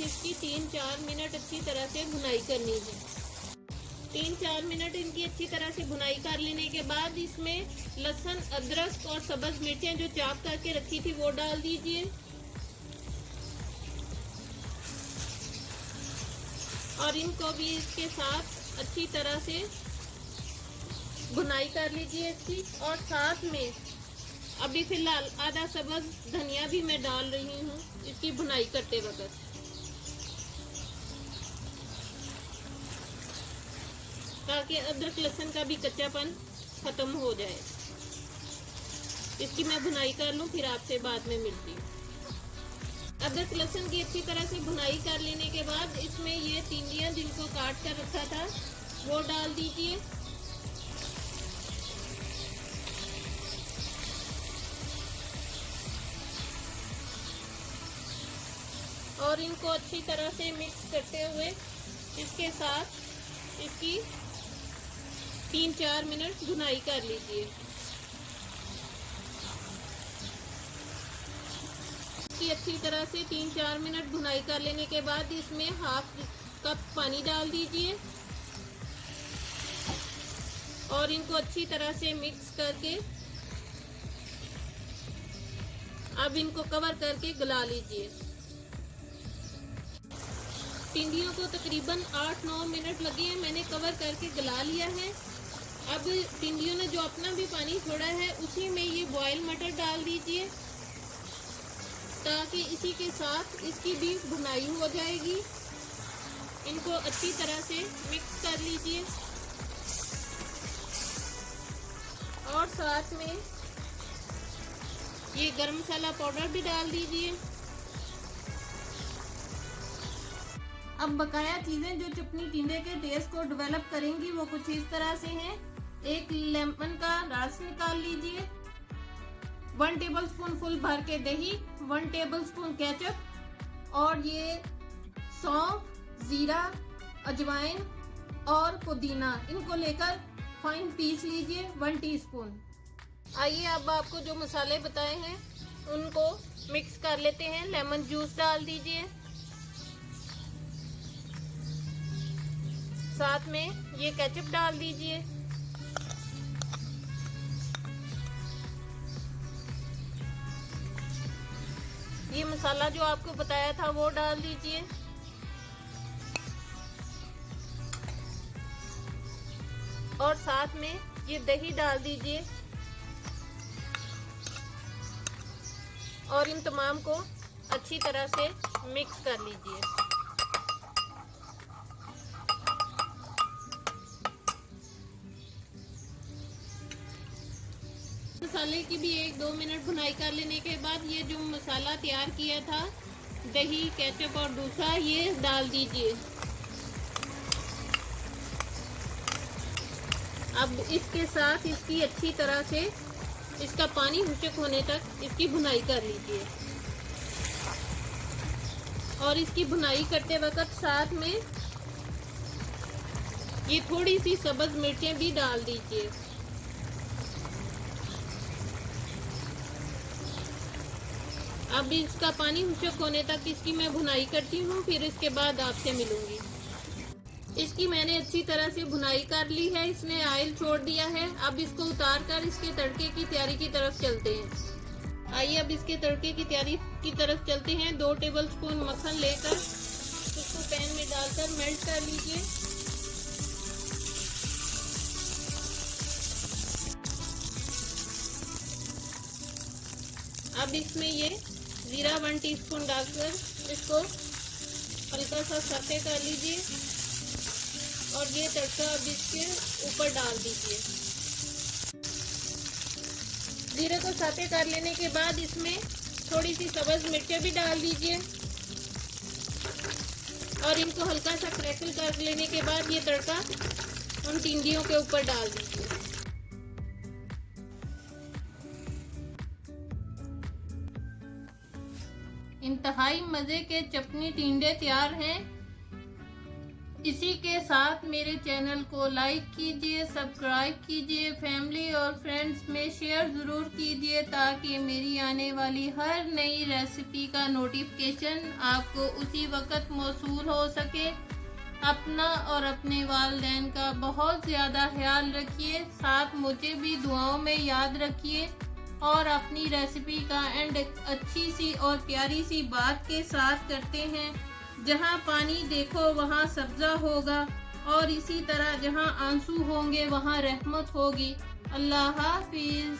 इसकी 3-4 मिनट अच्छी तरह से भुनाई करनी है। 3-4 मिनट इनकी अच्छी तरह से भुनाई कर लेने के बाद इसमें लहसुन, अदरक और सब्ज मिर्चें जो चॉप करके रखी थी वो डाल दीजिए। और इनको भी इसके साथ अच्छी तरह से भुनाई कर लीजिए इसकी। और साथ में अभी फिलहाल आधा सब्ज धनिया भी मैं डाल रही हूँ इसकी भुनाई करते वक्त, ताकि अदरक लहसुन का भी कच्चापन खत्म हो जाए। इसकी मैं भुनाई कर लूँ, फिर आपसे बाद में मिलती हूँ। अदरक लहसुन की अच्छी तरह से भुनाई कर लेने के बाद इसमें ये टिंडियाँ जिनको काट कर रखा था वो डाल दीजिए। और इनको अच्छी तरह से मिक्स करते हुए इसके साथ इसकी 3-4 मिनट भुनाई कर लीजिए। इसकी अच्छी तरह से 3-4 मिनट भुनाई कर लेने के बाद इसमें हाफ कप पानी डाल दीजिए और इनको अच्छी तरह से मिक्स करके अब इनको कवर करके गला लीजिए। टिंडियों को तकरीबन 8-9 मिनट लगे हैं, मैंने कवर करके गला लिया है। अब टिंडियों ने जो अपना भी पानी छोड़ा है उसी में ये बॉयल मटर डाल दीजिए, ताकि इसी के साथ इसकी भी भुनाई हो जाएगी। इनको अच्छी तरह से मिक्स कर लीजिए और साथ में ये गरम मसाला पाउडर भी डाल दीजिए। अब बकाया चीजें जो चटनी टिंडे के टेस्ट को डेवलप करेंगी वो कुछ इस तरह से हैं। एक लेमन का रस निकाल लीजिए, 1 टेबलस्पून फुल भर के दही, 1 टेबलस्पून केचप और ये सौंफ, जीरा, अजवाइन और पुदीना, इनको लेकर फाइन पीस लीजिए 1 टीस्पून। आइए अब आपको जो मसाले बताए हैं उनको मिक्स कर लेते हैं। लेमन जूस डाल दीजिए, साथ में ये केचप डाल दीजिए, ये मसाला जो आपको बताया था वो डाल दीजिए और साथ में ये दही डाल दीजिए और इन तमाम को अच्छी तरह से मिक्स कर लीजिए। मसाले की भी 1-2 मिनट भुनाई कर लेने के बाद ये जो मसाला तैयार किया था, दही, केचप और दूसरा, ये डाल दीजिए। अब इसके साथ इसकी अच्छी तरह से इसका पानी खुश्क होने तक इसकी भुनाई कर लीजिए। और इसकी भुनाई करते वक्त साथ में ये थोड़ी सी सब्ज मिर्चें भी डाल दीजिए। अब इसका पानी खुश्क होने तक इसकी मैं भुनाई करती हूँ, फिर इसके बाद आपसे मिलूंगी। इसकी मैंने अच्छी तरह से भुनाई कर ली है, इसने ऑयल छोड़ दिया है। अब इसको उतार कर इसके तड़के की तैयारी की तरफ चलते हैं। आइए अब इसके तड़के की तैयारी की तरफ चलते हैं। 2 टेबलस्पून मक्खन लेकर उसको पैन में डालकर मेल्ट कर लीजिए। अब इसमें ये जीरा 1 टीस्पून डालकर इसको हल्का सा सौते कर लीजिए और ये तड़का अब इसके ऊपर डाल दीजिए। जीरे को सौते कर लेने के बाद इसमें थोड़ी सी सब्ज मिर्चें भी डाल दीजिए और इनको हल्का सा क्रैकल कर लेने के बाद ये तड़का उन टिंडियों के ऊपर डाल दीजिए। इंतहाई मज़े के चटनी टिंडे तैयार हैं। इसी के साथ मेरे चैनल को लाइक कीजिए, सब्सक्राइब कीजिए, फैमिली और फ्रेंड्स में शेयर ज़रूर कीजिए ताकि मेरी आने वाली हर नई रेसिपी का नोटिफिकेशन आपको उसी वक्त मौसूल हो सके। अपना और अपने वालिदैन का बहुत ज़्यादा ख्याल रखिए, साथ मुझे भी दुआओं में याद रखिए और अपनी रेसिपी का एंड अच्छी सी और प्यारी सी बात के साथ करते हैं। जहाँ पानी देखो वहाँ सब्जा होगा और इसी तरह जहाँ आंसू होंगे वहाँ रहमत होगी। अल्लाह हाफिज़।